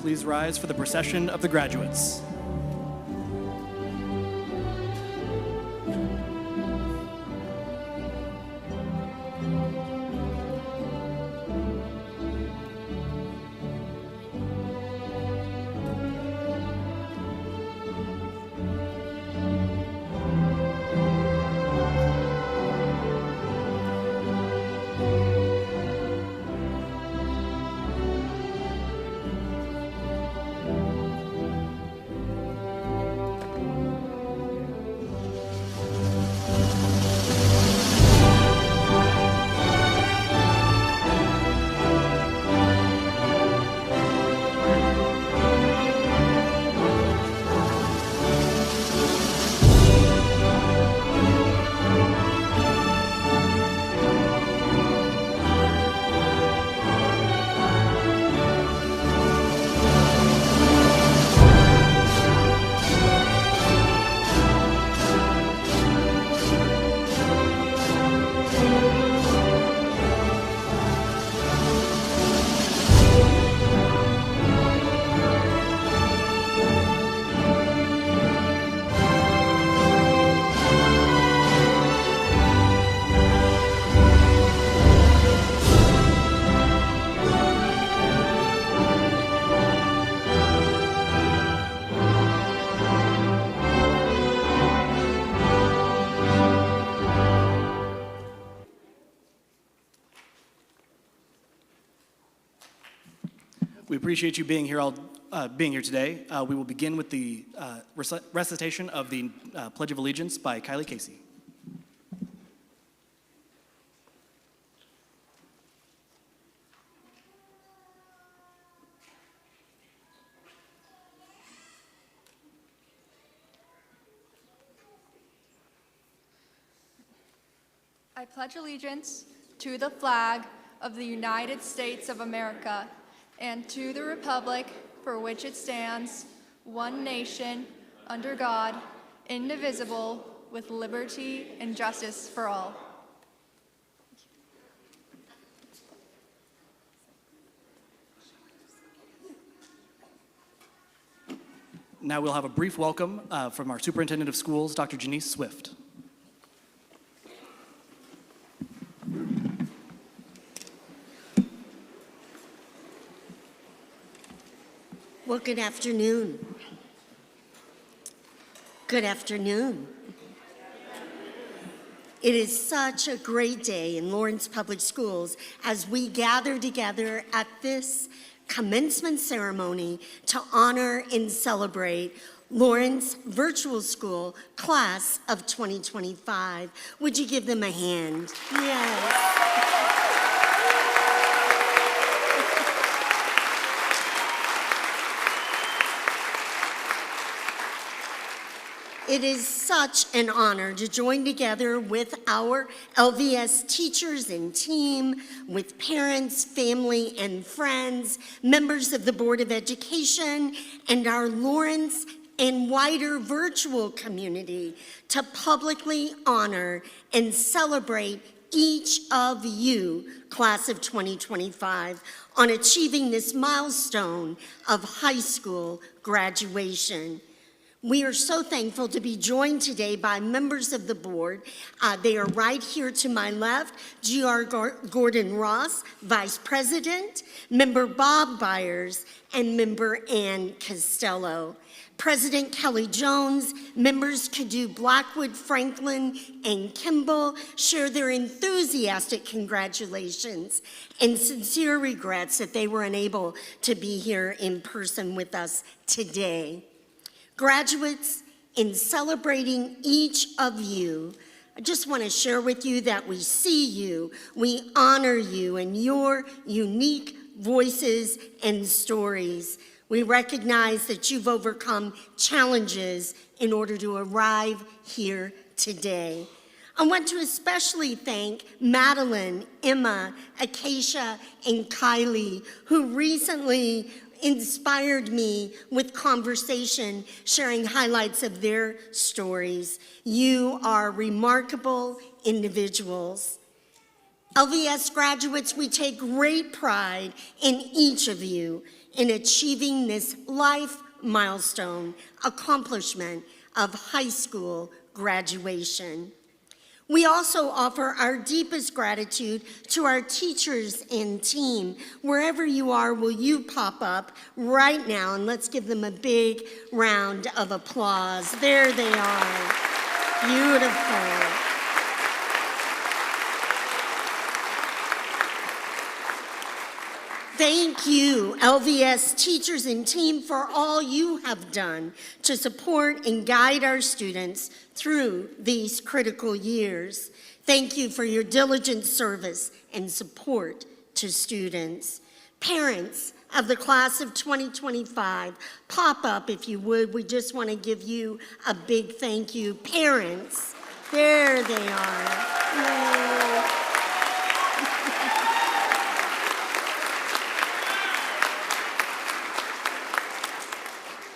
please rise for the procession of the graduates. We appreciate you being here today. We will begin with the recitation of the Pledge of Allegiance by Kylie Casey. I pledge allegiance to the flag of the United States of America and to the republic for which it stands, one nation, under God, indivisible, with liberty and justice for all. Now we'll have a brief welcome from our Superintendent of Schools, Dr. Janice Swift. Well, good afternoon. Good afternoon. It is such a great day in Lawrence Public Schools as we gather together at this commencement ceremony to honor and celebrate Lawrence Virtual School Class of 2025. Would you give them a hand? Yes. It is such an honor to join together with our LVS teachers and team, with parents, family, and friends, members of the Board of Education, and our Lawrence and wider virtual community to publicly honor and celebrate each of you, Class of 2025, on achieving this milestone of high school graduation. We are so thankful to be joined today by members of the board. They are right here to my left. G.R. Gordon Ross, Vice President, Member Bob Byers, and Member Ann Costello. President Kelly Jones, members Cadu Blackwood, Franklin, and Kimball share their enthusiastic congratulations and sincere regrets that they were unable to be here in person with us today. Graduates, in celebrating each of you, I just want to share with you that we see you, we honor you and your unique voices and stories. We recognize that you've overcome challenges in order to arrive here today. I want to especially thank Madeline, Emma, Acacia, and Kylie, who recently inspired me with conversation, sharing highlights of their stories. You are remarkable individuals. LVS graduates, we take great pride in each of you. in achieving this life milestone accomplishment of high school graduation. We also offer our deepest gratitude to our teachers and team. Wherever you are, will you pop up right now, and let's give them a big round of applause. There they are. Beautiful. Thank you, LVS teachers and team, for all you have done to support and guide our students through these critical years. Thank you for your diligent service and support to students. Parents of the class of 2025, pop up if you would. We just want to give you a big thank you. Parents, there they are. Yay.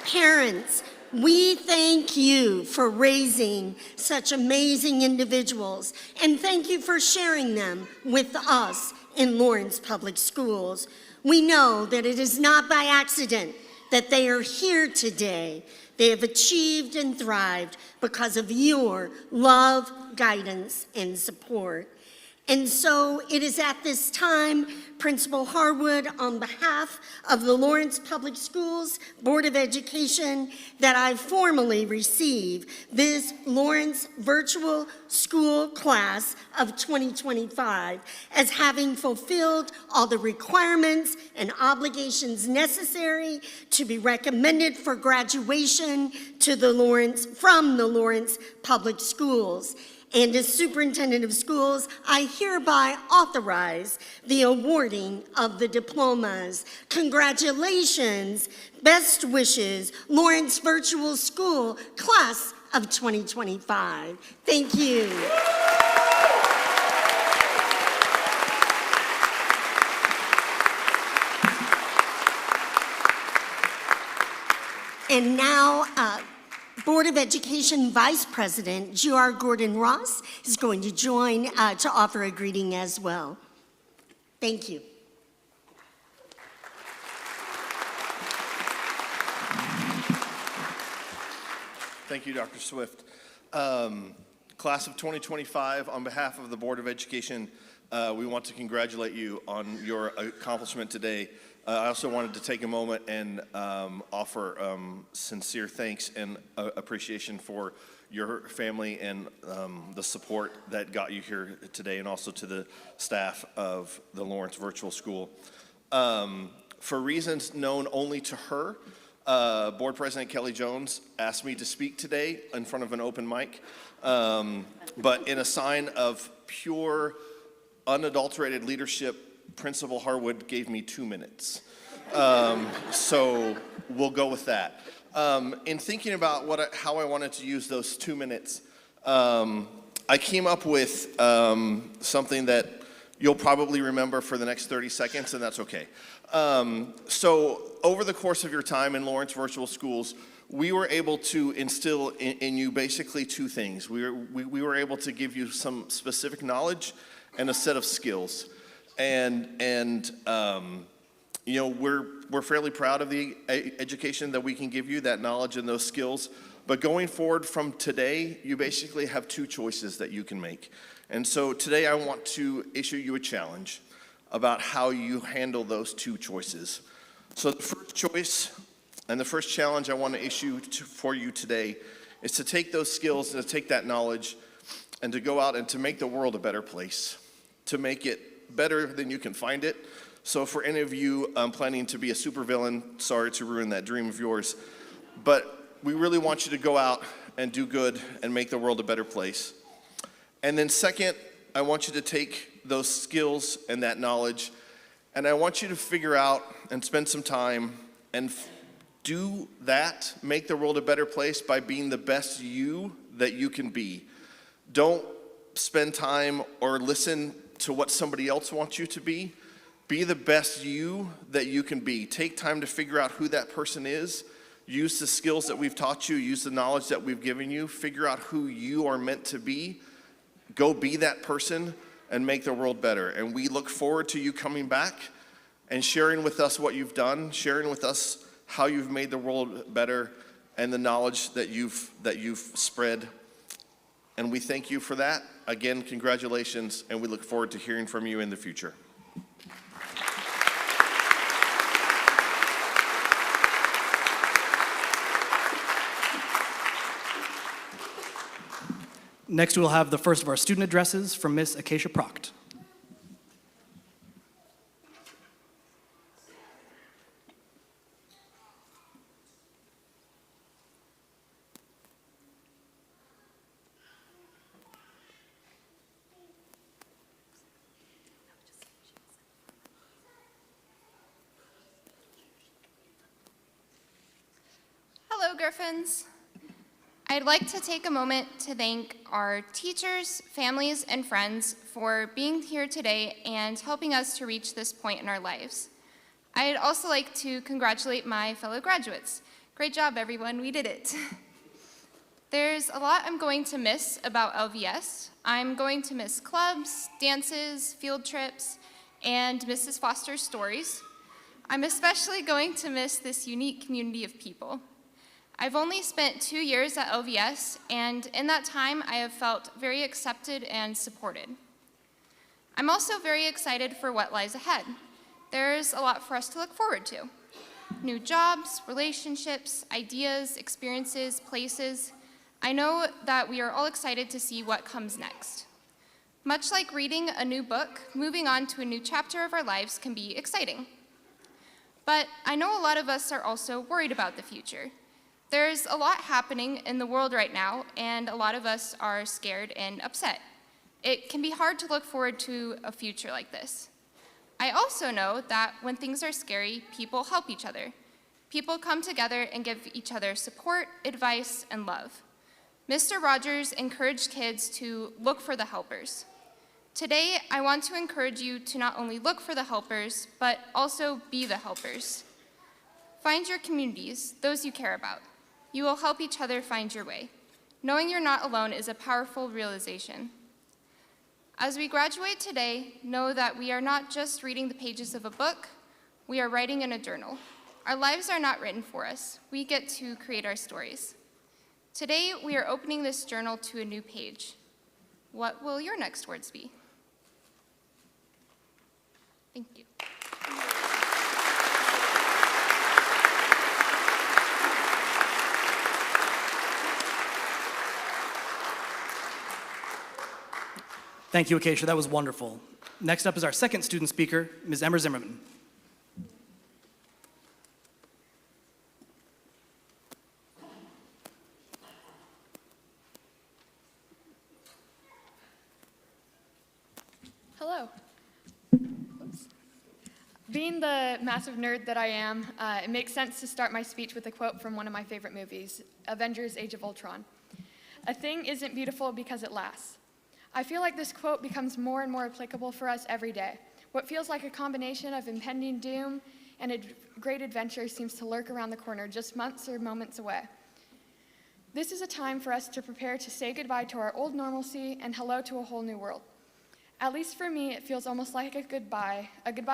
Parents, we thank you for raising such amazing individuals, and thank you for sharing them with us in Lawrence Public Schools. We know that it is not by accident that they are here today. They have achieved and thrived because of your love, guidance, and support. And so it is at this time, Principal Harwood, on behalf of the Lawrence Public Schools Board of Education, that I formally receive this Lawrence Virtual School Class of 2025 as having fulfilled all the requirements and obligations necessary to be recommended for graduation to from the Lawrence Public Schools. And as Superintendent of Schools, I hereby authorize the awarding of the diplomas. Congratulations, best wishes, Lawrence Virtual School Class of 2025. Thank you. And now, Board of Education Vice President J.R. Gordon Ross is going to join to offer a greeting as well. Thank you. Thank you, Dr. Swift. Class of 2025, on behalf of the Board of Education, we want to congratulate you on your accomplishment today. I also wanted to take a moment and offer sincere thanks and appreciation for your family and the support that got you here today, and also to the staff of the Lawrence Virtual School. For reasons known only to her, Board President Kelly Jones asked me to speak today in front of an open mic, but in a sign of pure, unadulterated leadership, Principal Harwood gave me 2 minutes. So we'll go with that. In thinking about how I wanted to use those 2 minutes, I came up with something that you'll probably remember for the next 30 seconds, and that's okay. So over the course of your time in Lawrence Virtual Schools, we were able to instill in you basically 2 things. We were able to give you some specific knowledge and a set of skills. And you know, we're fairly proud of the education that we can give you, that knowledge and those skills. But going forward from today, you basically have 2 choices that you can make. And so today I want to issue you a challenge about how you handle those 2 choices. So the first choice and the first challenge I want to issue for you today is to take those skills and to take that knowledge and to go out and to make the world a better place, to make it better than you can find it. So for any of you planning to be a supervillain, sorry to ruin that dream of yours, but we really want you to go out and do good and make the world a better place. And then second, I want you to take those skills and that knowledge, and I want you to figure out and spend some time and do that, make the world a better place by being the best you that you can be. Don't spend time or listen to what somebody else wants you to be. Be the best you that you can be. Take time to figure out who that person is. Use the skills that we've taught you. Use the knowledge that we've given you. Figure out who you are meant to be. Go be that person and make the world better. And we look forward to you coming back and sharing with us what you've done, sharing with us how you've made the world better and the knowledge that you've spread. And we thank you for that. Again, congratulations, and we look forward to hearing from you in the future. Next, we'll have the first of our student addresses from Miss Acacia Proct. Hello, Griffins. I'd like to take a moment to thank our teachers, families, and friends for being here today and helping us to reach this point in our lives. I'd also like to congratulate my fellow graduates. Great job, everyone, we did it. There's a lot I'm going to miss about LVS. I'm going to miss clubs, dances, field trips, and Mrs. Foster's stories. I'm especially going to miss this unique community of people. I've only spent 2 years at LVS, and in that time, I have felt very accepted and supported. I'm also very excited for what lies ahead. There's a lot for us to look forward to. New jobs, relationships, ideas, experiences, places. I know that we are all excited to see what comes next. Much like reading a new book, moving on to a new chapter of our lives can be exciting. But I know a lot of us are also worried about the future. There's a lot happening in the world right now, and a lot of us are scared and upset. It can be hard to look forward to a future like this. I also know that when things are scary, people help each other. People come together and give each other support, advice, and love. Mr. Rogers encouraged kids to look for the helpers. Today, I want to encourage you to not only look for the helpers, but also be the helpers. Find your communities, those you care about. You will help each other find your way. Knowing you're not alone is a powerful realization. As we graduate today, know that we are not just reading the pages of a book, we are writing in a journal. Our lives are not written for us. We get to create our stories. Today, we are opening this journal to a new page. What will your next words be? Thank you. Thank you, Acacia. That was wonderful. Next up is our second student speaker, Ms. Emma Zimmerman. Hello. Oops. Being the massive nerd that I am, it makes sense to start my speech with a quote from one of my favorite movies, Avengers: Age of Ultron. A thing isn't beautiful because it lasts. I feel like this quote becomes more and more applicable for us every day. What feels like a combination of impending doom and a great adventure seems to lurk around the corner, just months or moments away. This is a time for us to prepare to say goodbye to our old normalcy and hello to a whole new world. At least for me, it feels almost like a goodbye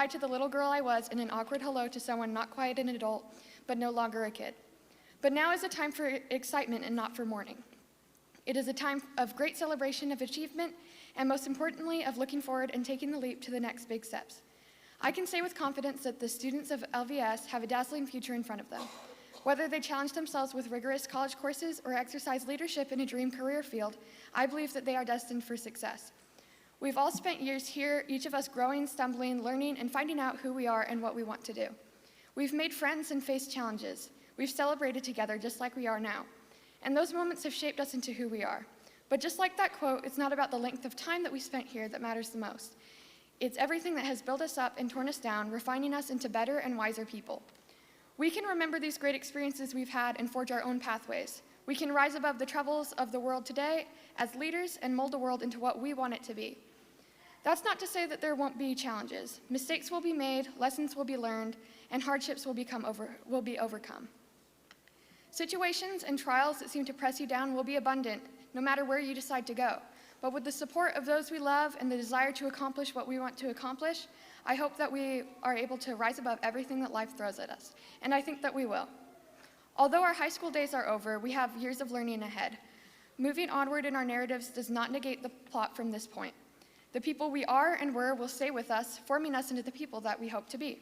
to the little girl I was and an awkward hello to someone not quite an adult, but no longer a kid. But now is a time for excitement and not for mourning. It is a time of great celebration of achievement, and most importantly, of looking forward and taking the leap to the next big steps. I can say with confidence that the students of LVS have a dazzling future in front of them. Whether they challenge themselves with rigorous college courses or exercise leadership in a dream career field, I believe that they are destined for success. We've all spent years here, each of us growing, stumbling, learning, and finding out who we are and what we want to do. We've made friends and faced challenges. We've celebrated together just like we are now. And those moments have shaped us into who we are. But just like that quote, it's not about the length of time that we spent here that matters the most. It's everything that has built us up and torn us down, refining us into better and wiser people. We can remember these great experiences we've had and forge our own pathways. We can rise above the troubles of the world today as leaders and mold the world into what we want it to be. That's not to say that there won't be challenges. Mistakes will be made, lessons will be learned, and hardships will be overcome. Situations and trials that seem to press you down will be abundant, no matter where you decide to go. But with the support of those we love and the desire to accomplish what we want to accomplish, I hope that we are able to rise above everything that life throws at us. And I think that we will. Although our high school days are over, we have years of learning ahead. Moving onward in our narratives does not negate the plot from this point. The people we are and were will stay with us, forming us into the people that we hope to be.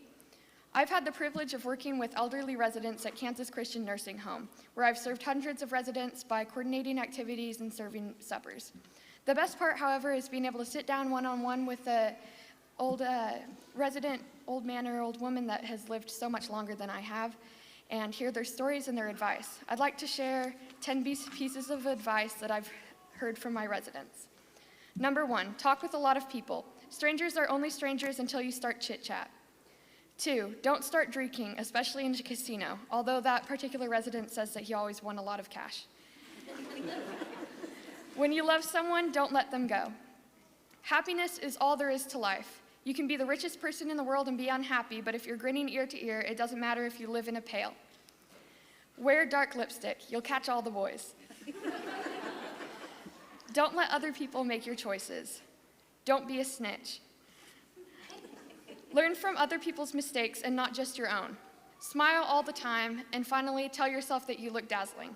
I've had the privilege of working with elderly residents at Kansas Christian Nursing Home, where I've served hundreds of residents by coordinating activities and serving suppers. The best part, however, is being able to sit down one-on-one with an old resident, old man or old woman that has lived so much longer than I have, and hear their stories and their advice. I'd like to share 10 pieces of advice that I've heard from my residents. Number 1, talk with a lot of people. Strangers are only strangers until you start chit-chat. 2, don't start drinking, especially in a casino, although that particular resident says that he always won a lot of cash. When you love someone, don't let them go. Happiness is all there is to life. You can be the richest person in the world and be unhappy, but if you're grinning ear to ear, it doesn't matter if you live in a pail. Wear dark lipstick. You'll catch all the boys. Don't let other people make your choices. Don't be a snitch. Learn from other people's mistakes and not just your own. Smile all the time, and finally, tell yourself that you look dazzling.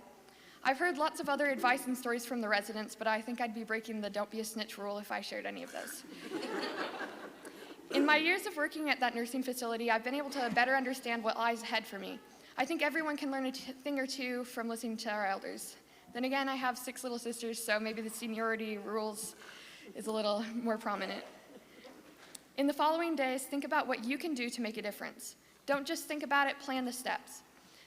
I've heard lots of other advice and stories from the residents, but I think I'd be breaking the don't be a snitch rule if I shared any of those. In my years of working at that nursing facility, I've been able to better understand what lies ahead for me. I think everyone can learn a thing or two from listening to our elders. Then again, I have 6 little sisters, so maybe the seniority rules is a little more prominent. In the following days, think about what you can do to make a difference. Don't just think about it, plan the steps.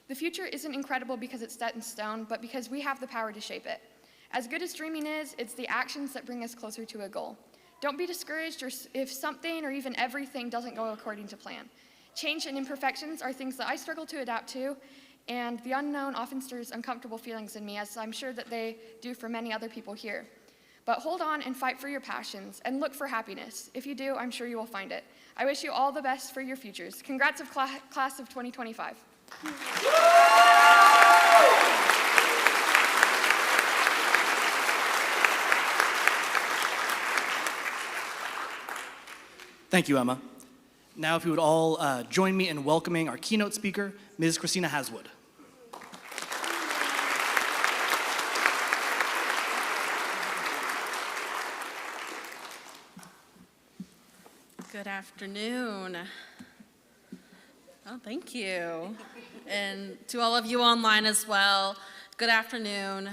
The future isn't incredible because it's set in stone, but because we have the power to shape it. As good as dreaming is, it's the actions that bring us closer to a goal. Don't be discouraged if something or even everything doesn't go according to plan. Change and imperfections are things that I struggle to adapt to, and the unknown often stirs uncomfortable feelings in me, as I'm sure that they do for many other people here. But hold on and fight for your passions, and look for happiness. If you do, I'm sure you will find it. I wish you all the best for your futures. Congrats of class of 2025. Thank you, Emma. Now, if you would all join me in welcoming our keynote speaker, Ms. Christina Haswood. Good afternoon. Oh, thank you. And to all of you online as well, good afternoon.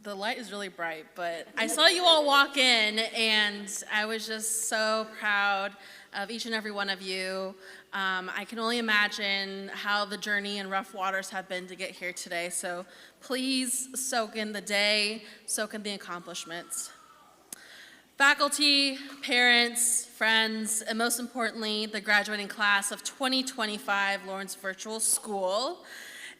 The light is really bright, but I saw you all walk in, and I was just so proud of each and every one of you. I can only imagine how the journey and rough waters have been to get here today, so please soak in the day, soak in the accomplishments. Faculty, parents, friends, and most importantly, the graduating class of 2025 Lawrence Virtual School.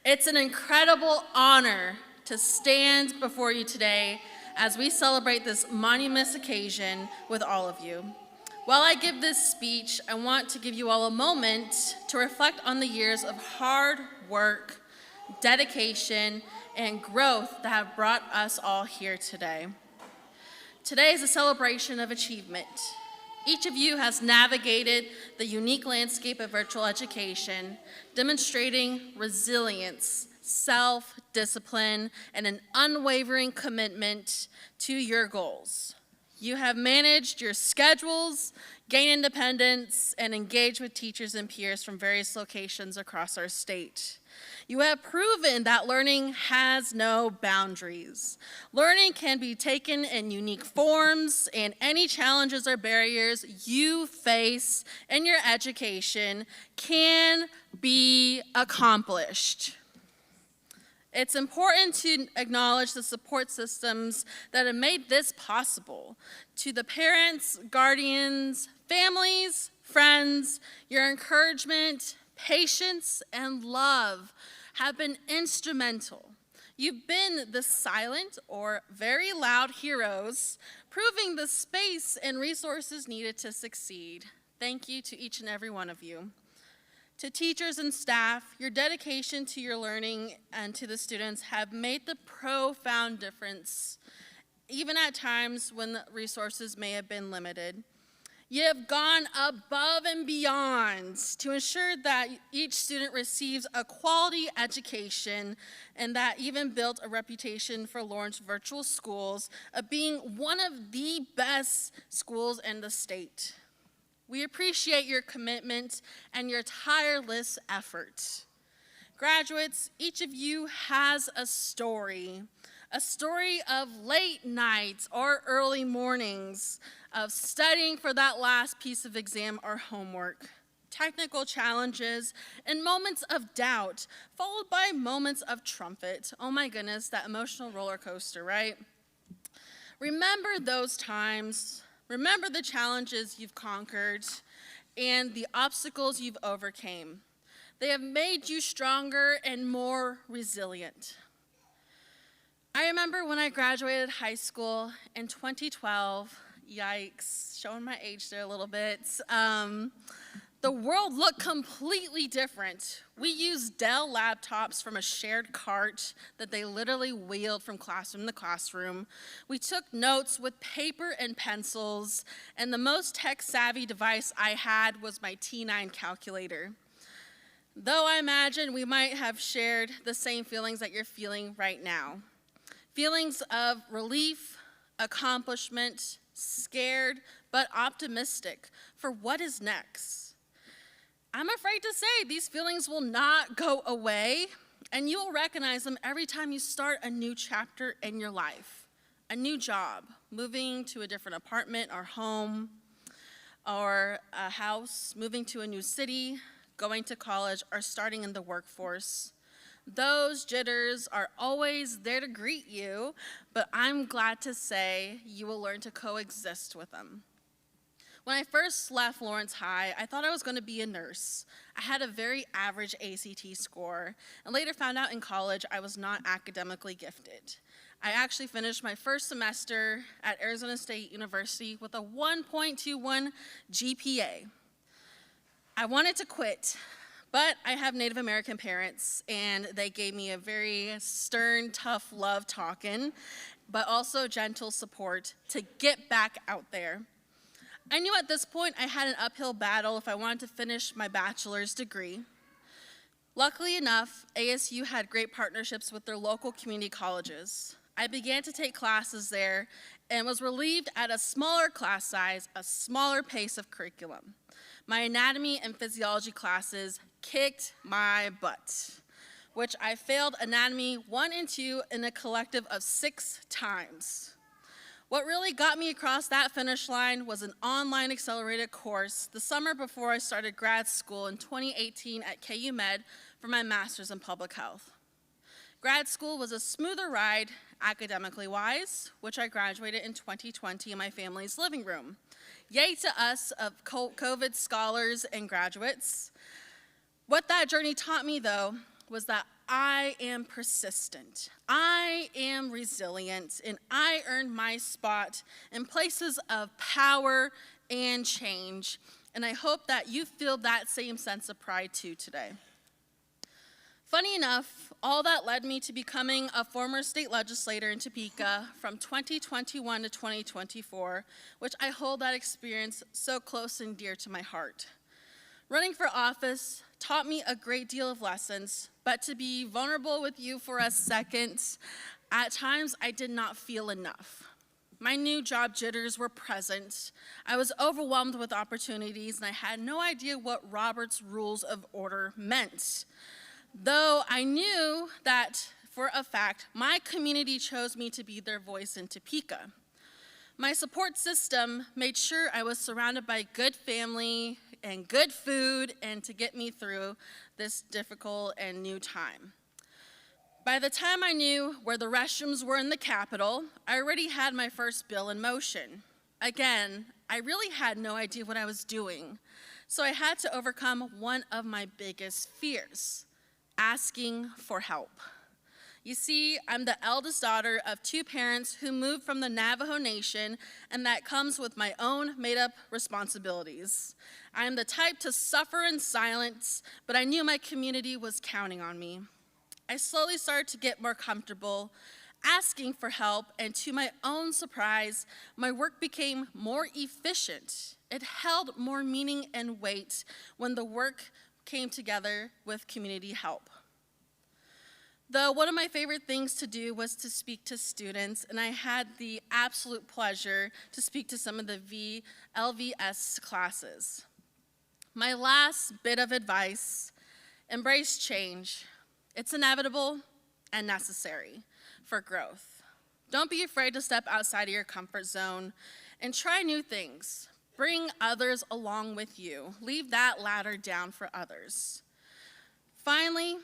It's an incredible honor to stand before you today as we celebrate this monumentous occasion with all of you. While I give this speech, I want to give you all a moment to reflect on the years of hard work, dedication, and growth that have brought us all here today. Today is a celebration of achievement. Each of you has navigated the unique landscape of virtual education, demonstrating resilience, self-discipline, and an unwavering commitment to your goals. You have managed your schedules, gained independence, and engaged with teachers and peers from various locations across our state. You have proven that learning has no boundaries. Learning can be taken in unique forms, and any challenges or barriers you face in your education can be accomplished. It's important to acknowledge the support systems that have made this possible. To the parents, guardians, families, friends, your encouragement, patience, and love have been instrumental. You've been the silent or very loud heroes, proving the space and resources needed to succeed. Thank you to each and every one of you. To teachers and staff, your dedication to your learning and to the students have made the profound difference even at times when the resources may have been limited. You have gone above and beyond to ensure that each student receives a quality education, and that even built a reputation for Lawrence Virtual Schools of being one of the best schools in the state. We appreciate your commitment and your tireless effort. Graduates, each of you has a story of late nights or early mornings, of studying for that last piece of exam or homework, technical challenges, and moments of doubt, followed by moments of trumpet. Oh my goodness, that emotional roller coaster, right? Remember those times. Remember the challenges you've conquered and the obstacles you've overcame. They have made you stronger and more resilient. I remember when I graduated high school in 2012, yikes, showing my age there a little bit. The world looked completely different. We used Dell laptops from a shared cart that they literally wheeled from classroom to classroom. We took notes with paper and pencils, and the most tech-savvy device I had was my T9 calculator. Though I imagine we might have shared the same feelings that you're feeling right now. Feelings of relief, accomplishment, scared, but optimistic for what is next. I'm afraid to say these feelings will not go away, and you will recognize them every time you start a new chapter in your life. A new job, moving to a different apartment or home, or a house, moving to a new city, going to college, or starting in the workforce. Those jitters are always there to greet you, but I'm glad to say you will learn to coexist with them. When I first left Lawrence High, I thought I was going to be a nurse. I had a very average ACT score, and later found out in college I was not academically gifted. I actually finished my first semester at Arizona State University with a 1.21 GPA. I wanted to quit, but I have Native American parents, and they gave me a very stern, tough love talking, but also gentle support to get back out there. I knew at this point I had an uphill battle if I wanted to finish my bachelor's degree. Luckily enough, ASU had great partnerships with their local community colleges. I began to take classes there and was relieved at a smaller class size, a smaller pace of curriculum. My anatomy and physiology classes kicked my butt, which I failed anatomy 1 and 2 in a collective of 6 times. What really got me across that finish line was an online accelerated course the summer before I started grad school in 2018 at KU Med for my master's in public health. Grad school was a smoother ride, academically wise, which I graduated in 2020 in my family's living room. Yay to us of COVID scholars and graduates. What that journey taught me, though, was that I am persistent, I am resilient, and I earned my spot in places of power and change. And I hope that you feel that same sense of pride too today. Funny enough, all that led me to becoming a former state legislator in Topeka from 2021 to 2024, which I hold that experience so close and dear to my heart. Running for office taught me a great deal of lessons, but to be vulnerable with you for a second, at times I did not feel enough. My new job jitters were present. I was overwhelmed with opportunities, and I had no idea what Robert's Rules of Order meant. Though I knew that, for a fact, my community chose me to be their voice in Topeka. My support system made sure I was surrounded by good family and good food and to get me through this difficult and new time. By the time I knew where the restrooms were in the Capitol, I already had my first bill in motion. Again, I really had no idea what I was doing, so I had to overcome one of my biggest fears: asking for help. You see, I'm the eldest daughter of 2 parents who moved from the Navajo Nation, and that comes with my own made-up responsibilities. I am the type to suffer in silence, but I knew my community was counting on me. I slowly started to get more comfortable asking for help, and to my own surprise, my work became more efficient. It held more meaning and weight when the work came together with community help. Though one of my favorite things to do was to speak to students, and I had the absolute pleasure to speak to some of the LVS classes. My last bit of advice: embrace change. It's inevitable and necessary for growth. Don't be afraid to step outside of your comfort zone and try new things. Bring others along with you. Leave that ladder down for others. Finally,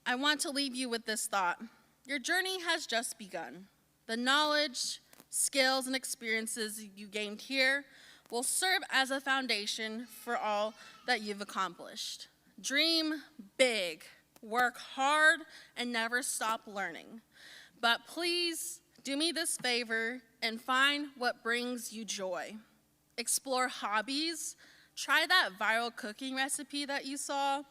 I want to leave you with this thought. Your journey has just begun. The knowledge, skills, and experiences you gained here will serve as a foundation for all that you've accomplished. Dream big, work hard, and never stop learning. But please do me this favor and find what brings you joy. Explore hobbies, try that viral cooking recipe that you saw,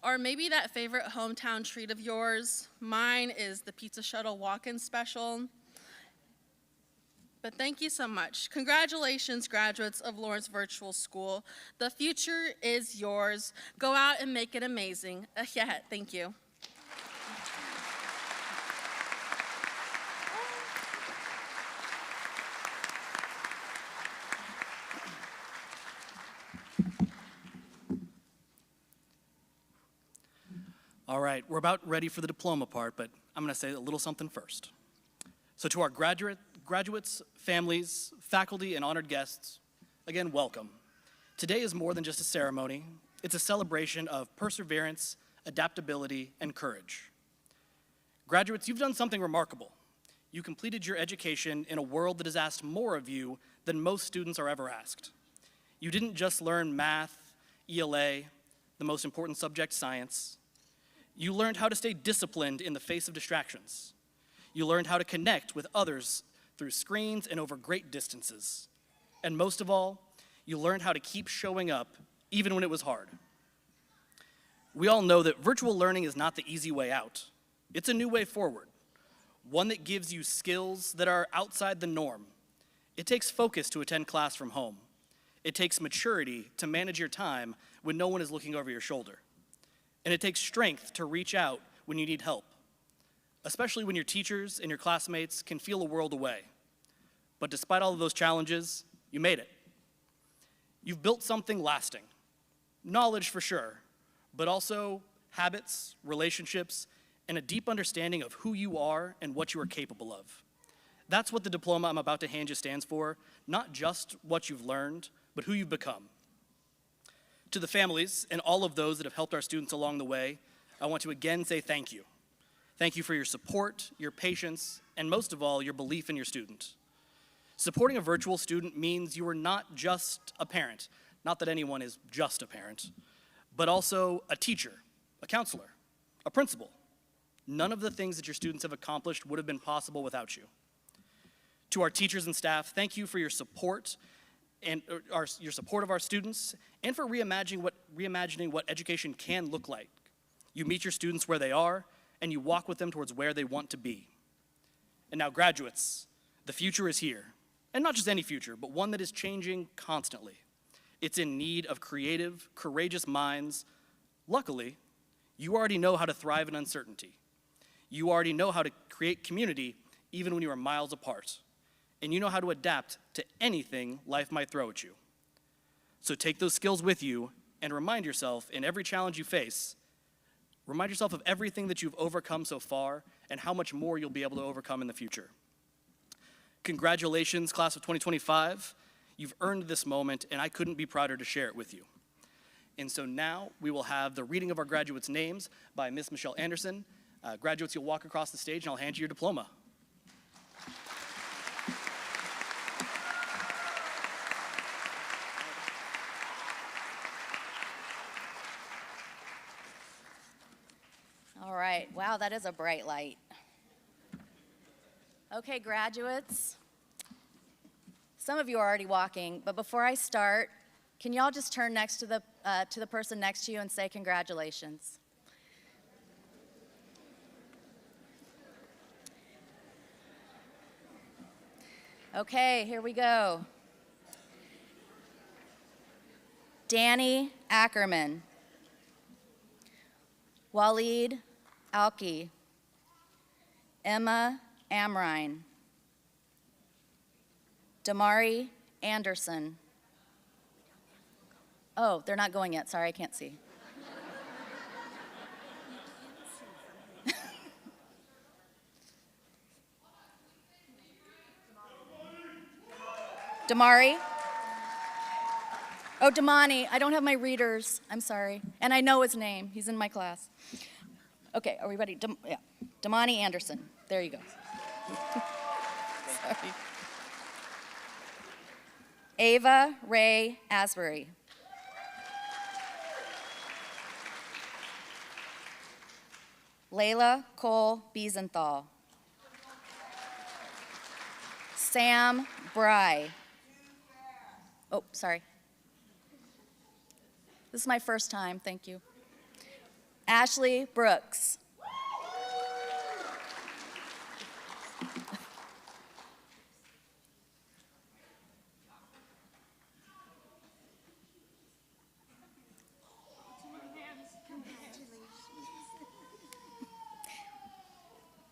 or maybe that favorite hometown treat of yours. Mine is the Pizza Shuttle Walk-In Special. But thank you so much. Congratulations, graduates of Lawrence Virtual School. The future is yours. Go out and make it amazing. Yeah, thank you. All right, we're about ready for the diploma part, but I'm going to say a little something first. So to our graduates, families, faculty, and honored guests, again, welcome. Today is more than just a ceremony. It's a celebration of perseverance, adaptability, and courage. Graduates, you've done something remarkable. You completed your education in a world that has asked more of you than most students are ever asked. You didn't just learn math, ELA, the most important subject, science. You learned how to stay disciplined in the face of distractions. You learned how to connect with others through screens and over great distances. And most of all, you learned how to keep showing up even when it was hard. We all know that virtual learning is not the easy way out. It's a new way forward, one that gives you skills that are outside the norm. It takes focus to attend class from home. It takes maturity to manage your time when no one is looking over your shoulder. And it takes strength to reach out when you need help, especially when your teachers and your classmates can feel a world away. But despite all of those challenges, you made it. You've built something lasting. Knowledge for sure, but also habits, relationships, and a deep understanding of who you are and what you are capable of. That's what the diploma I'm about to hand you stands for, not just what you've learned, but who you've become. To the families and all of those that have helped our students along the way, I want to again say thank you. Thank you for your support, your patience, and most of all, your belief in your student. Supporting a virtual student means you are not just a parent, not that anyone is just a parent, but also a teacher, a counselor, a principal. None of the things that your students have accomplished would have been possible without you. To our teachers and staff, thank you for your support and your support of our students, and for reimagining what education can look like. You meet your students where they are, and you walk with them towards where they want to be. And now, graduates, the future is here. And not just any future, but one that is changing constantly. It's in need of creative, courageous minds. Luckily, you already know how to thrive in uncertainty. You already know how to create community even when you are miles apart. And you know how to adapt to anything life might throw at you. So take those skills with you and remind yourself in every challenge you face, remind yourself of everything that you've overcome so far and how much more you'll be able to overcome in the future. Congratulations, class of 2025. You've earned this moment, and I couldn't be prouder to share it with you. And so now we will have the reading of our graduates' names by Miss Michelle Anderson. Graduates, you'll walk across the stage, and I'll hand you your diploma. All right, wow, that is a bright light. Okay, graduates, some of you are already walking, but before I start, can y'all just turn next to the person next to you and say congratulations? Okay, here we go. Danny Ackerman. Waleed Alki. Emma Amrine. Damari Anderson. Oh, they're not going yet. Sorry, I can't see. Damari. Oh, Damani. I don't have my readers. I'm sorry. And I know his name. He's in my class. Okay, are we ready? Yeah. Damani Anderson. There you go. Sorry. Ava Ray Asbury. Layla Cole Biesenthal. Sam Bry. Oh, sorry. This is my first time, thank you. Ashley Brooks.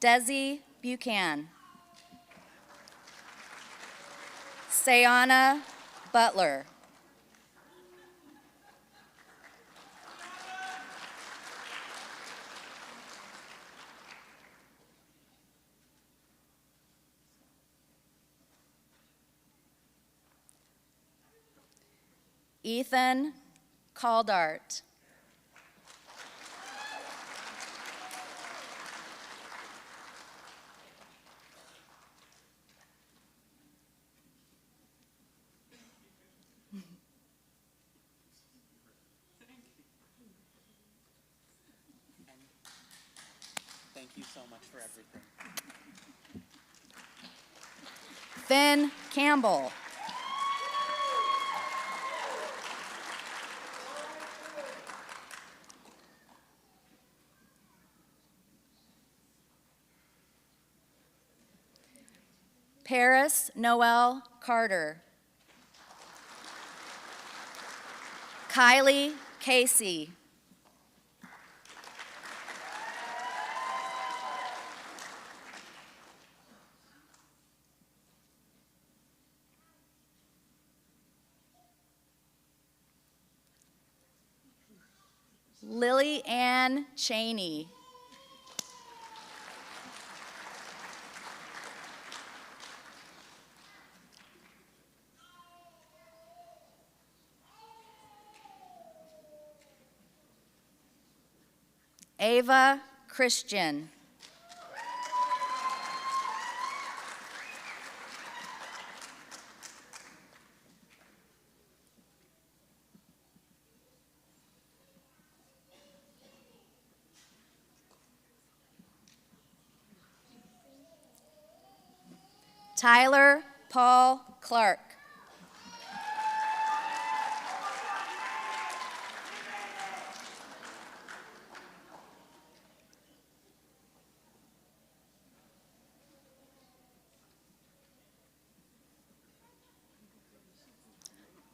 Desi Buchan. Sayana Butler. Ethan Caldart. Thank you so much for everything. Finn Campbell. Paris Noel Carter. Kylie Casey. Lily Ann Cheney. Ava Christian. Tyler Paul Clark.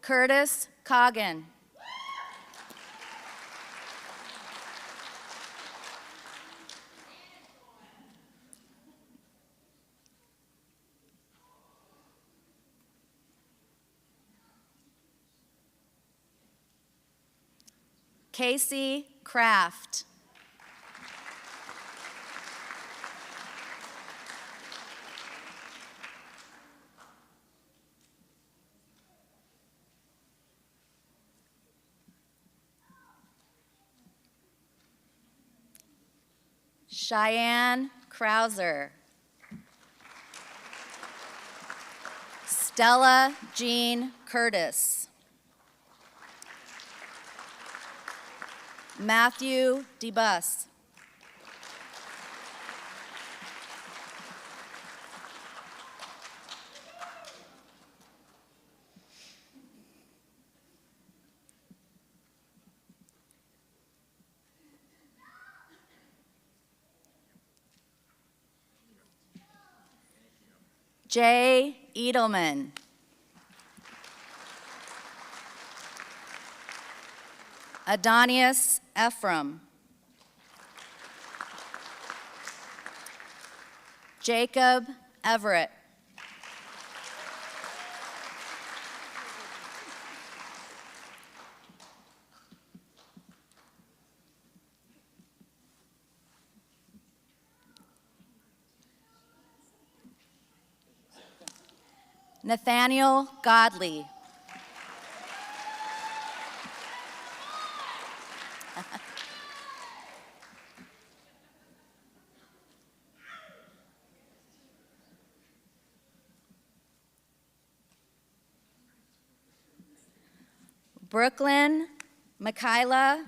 Curtis Coggin. Casey Kraft. Cheyenne Krauser. Stella Jean Curtis. Matthew DeBus. Jay Edelman. Adonias Ephraim. Jacob Everett. Nathaniel Godley. Brooklyn Michaela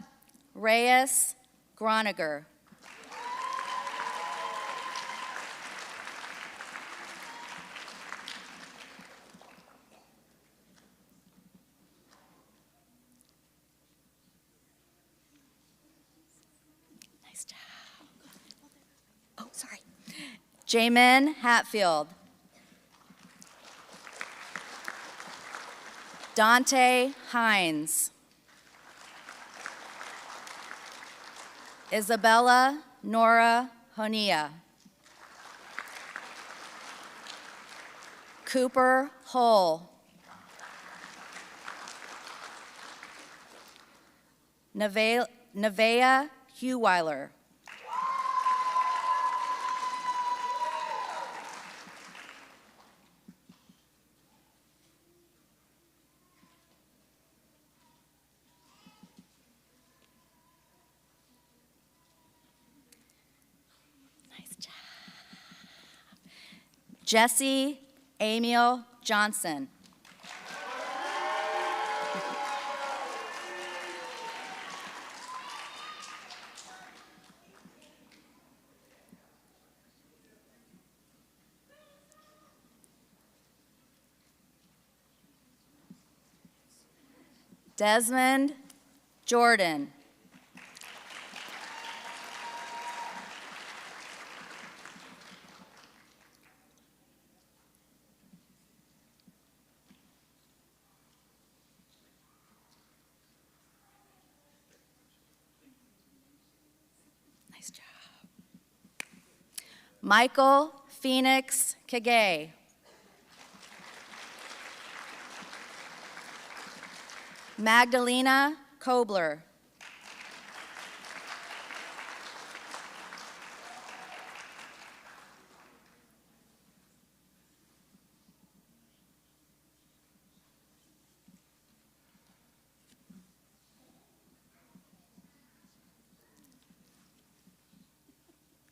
Reyes Groniger. Nice job. Oh, sorry. Jamin Hatfield. Dante Hines. Isabella Nora Honea. Cooper Hull. Nevaeh Heweiler. Nice job. Jesse Emil Johnson. Desmond Jordan. Nice job. Michael Phoenix Kagay. Magdalena Kobler.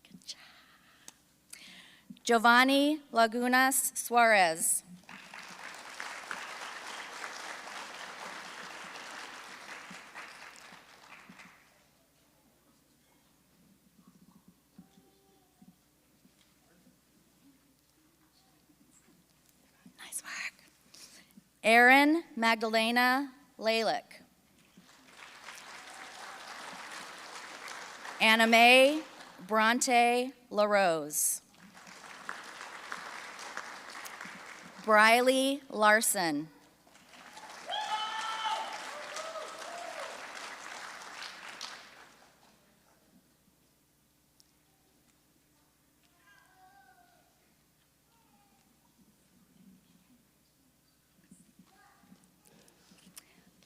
Good job. Giovanni Lagunas Suarez. Nice work. Erin Magdalena Lalick. Anna Mae Bronte LaRose. Briley Larson.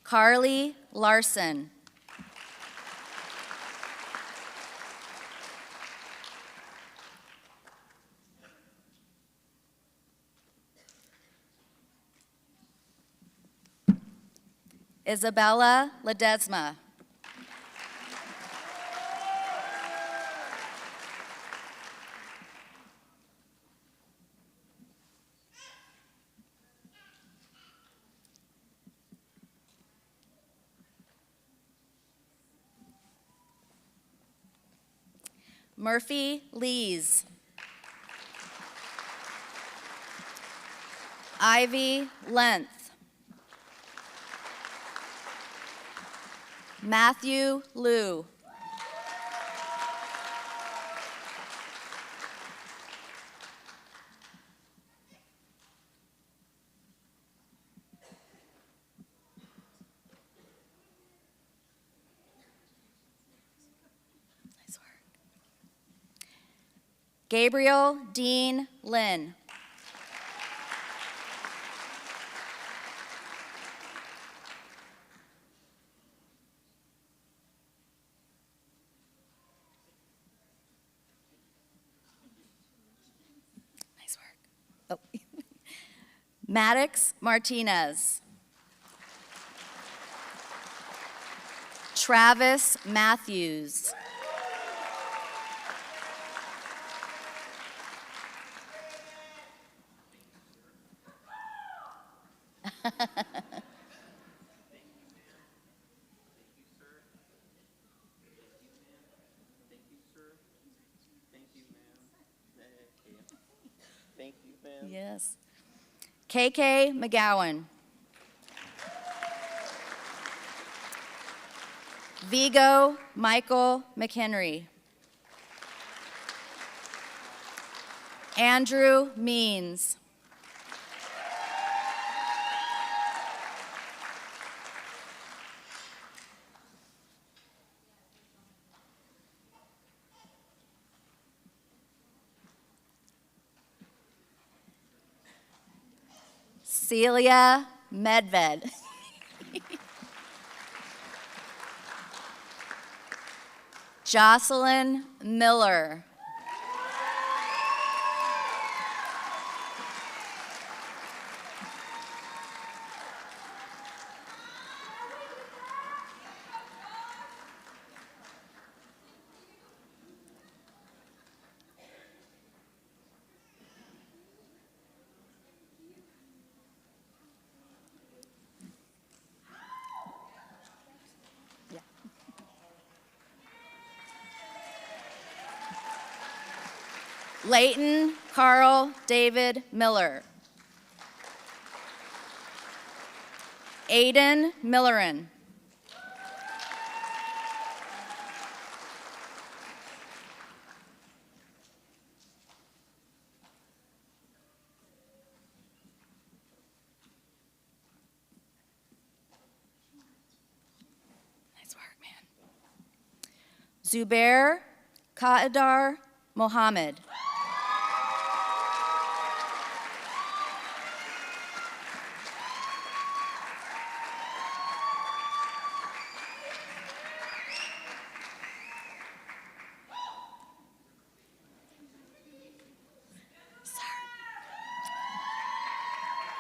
Carly Larson. Isabella Ledesma. Murphy Lees. Ivy Length. Matthew Liu. Gabriel Dean Lynn. Nice work. Oh. Maddox Martinez. Travis Matthews. Thank you, ma'am. Yes. KK McGowan. Vigo Michael McHenry. Andrew Means. Celia Medved. Jocelyn Miller. Leighton Carl David Miller. Aiden Millerin. Nice work, man. Zubair Qaedar Mohammed.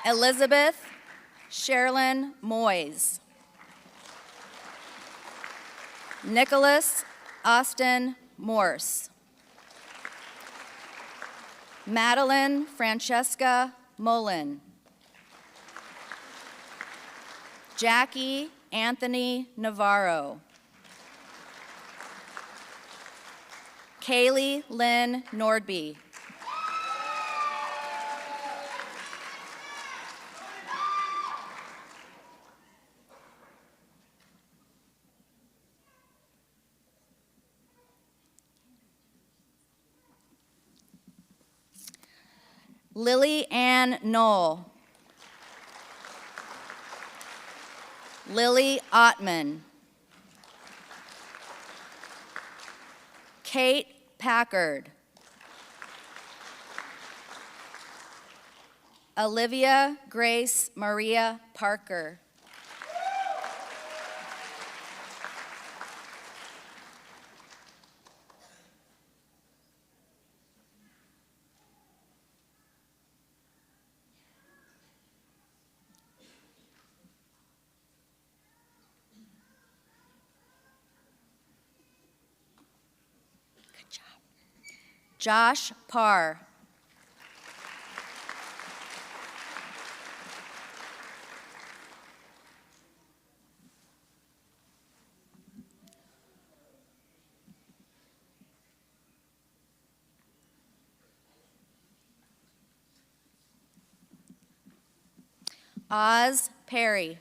Elizabeth Sherilyn Moyes. Nicholas Austin Morse. Madeline Francesca Mullen. Jackie Anthony Navarro. Kaylee Lynn Nordby. Lily Ann Knoll. Lily Ottman. Kate Packard. Olivia Grace Maria Parker. Good job. Josh Parr. Oz Perry.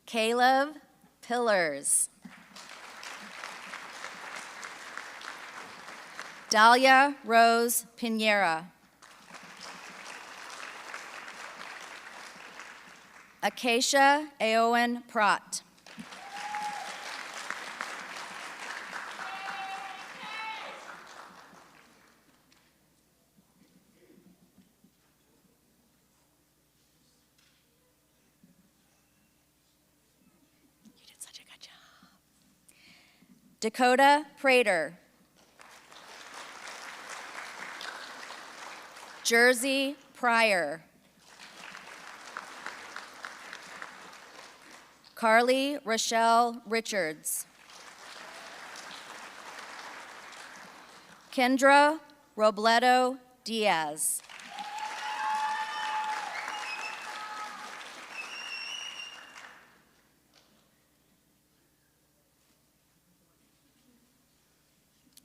Caleb Pillars. Dahlia Rose Pinera. Acacia Aowen Pratt. You did such a good job. Dakota Prater. Jersey Pryor. Carly Rochelle Richards. Kendra Robledo Diaz.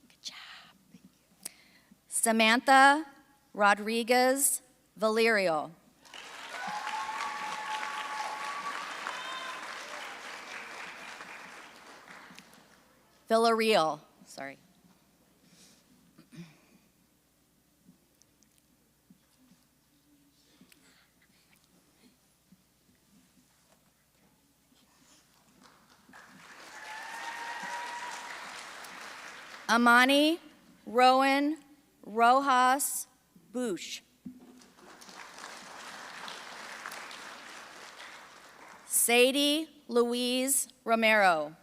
Good job. Samantha Rodriguez Valerio. Villarreal, sorry. Amani Rowan Rojas Bush. Sadie Louise Romero.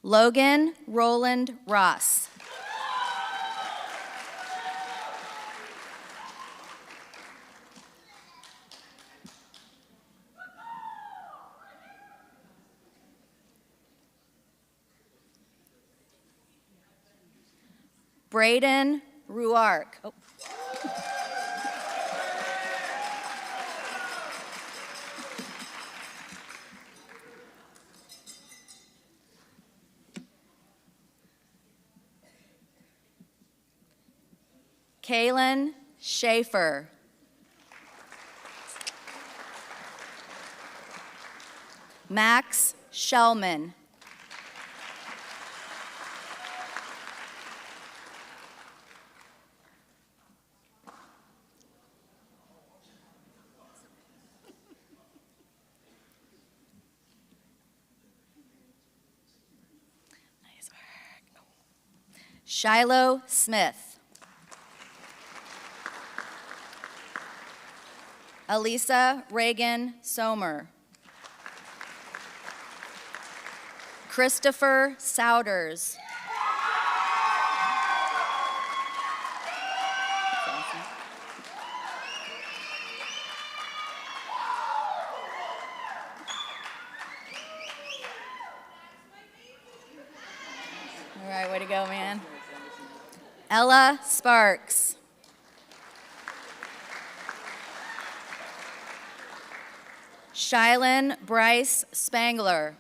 Logan Roland Ross. Braden Ruark. Oh. Kaylin Schaefer. Max Shellman. Nice work. Shiloh Smith. Elisa Reagan Somer. Christopher Souders. All right, way to go, man. Ella Sparks. Shylin Bryce Spangler.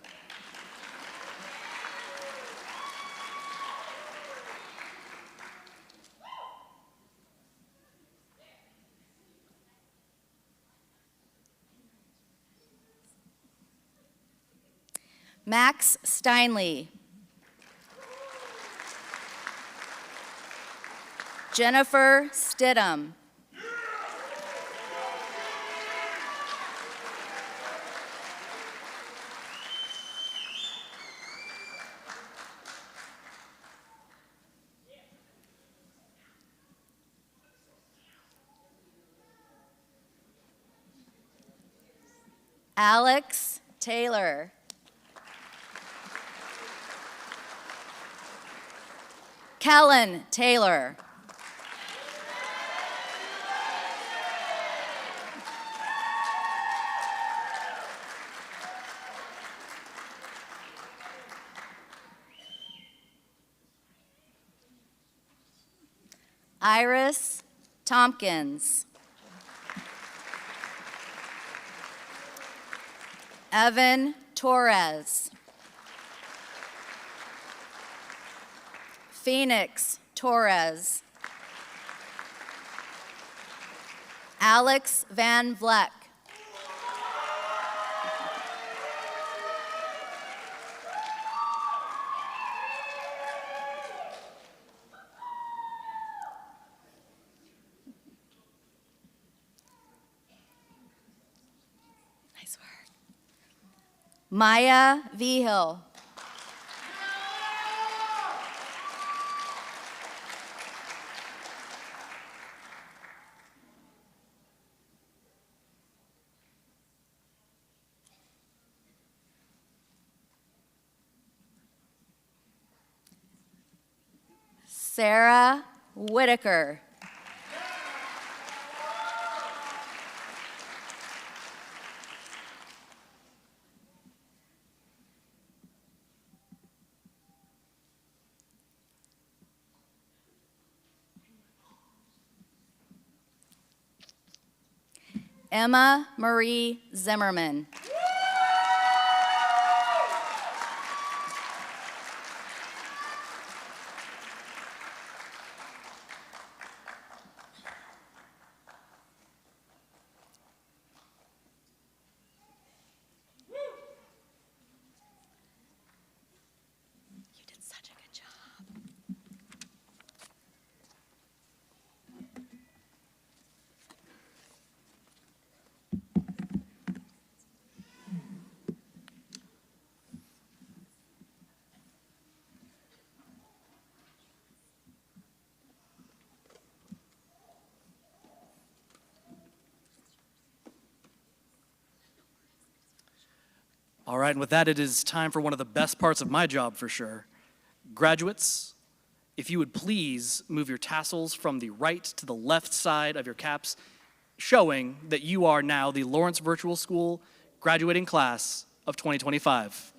Max Steinley. Jennifer Stidham. Alex Taylor. Kellen Taylor. Iris Tompkins. Evan Torres. Phoenix Torres. Alex Van Vleck. Nice work. Maya Vigil. Sarah Whitaker. Emma Marie Zimmerman. You did such a good job. All right, and with that, it is time for one of the best parts of my job for sure. Graduates, if you would please move your tassels from the right to the left side of your caps, showing that you are now the Lawrence Virtual School graduating class of 2025.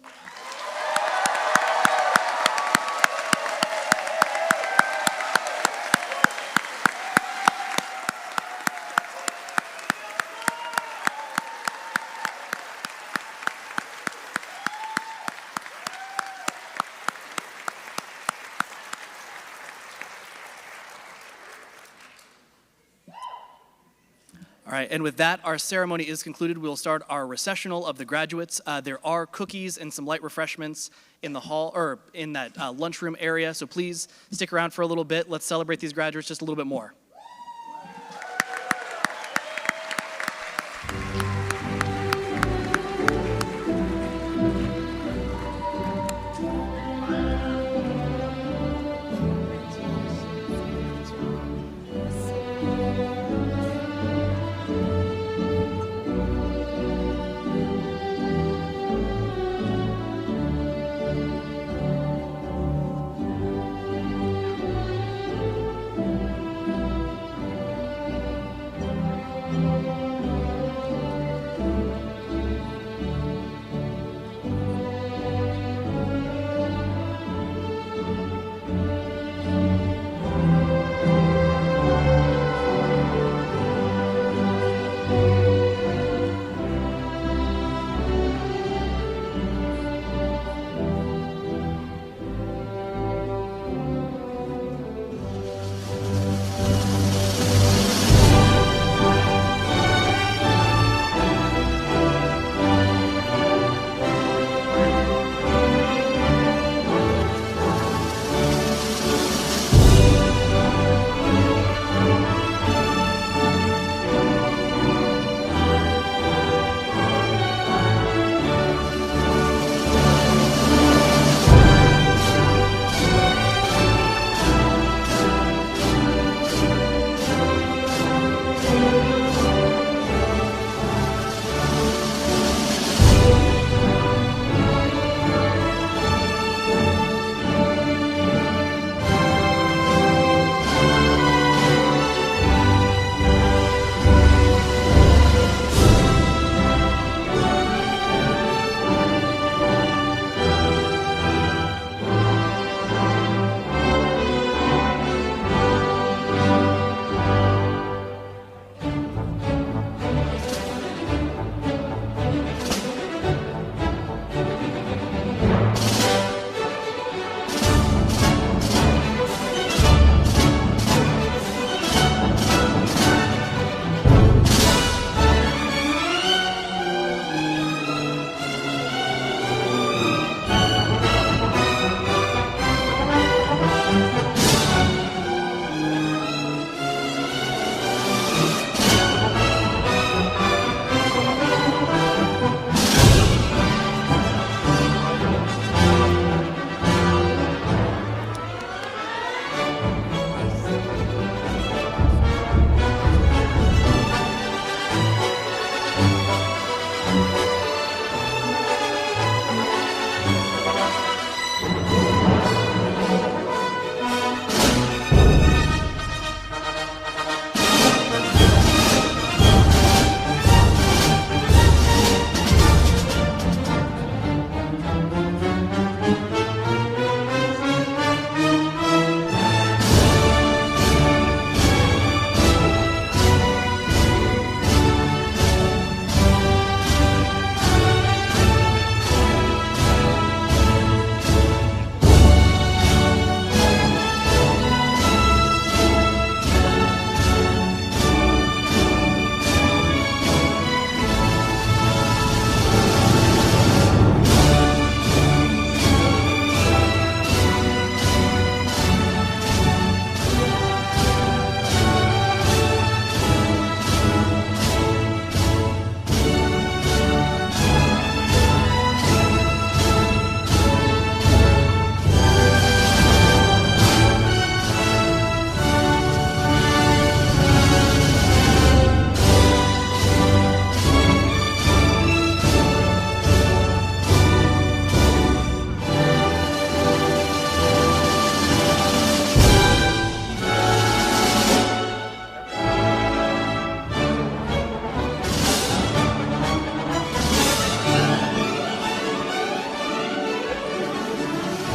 All right, and with that, our ceremony is concluded. We'll start our recessional of the graduates. There are cookies and some light refreshments in the hall, or in that lunchroom area, so please stick around for a little bit. Let's celebrate these graduates just a little bit more.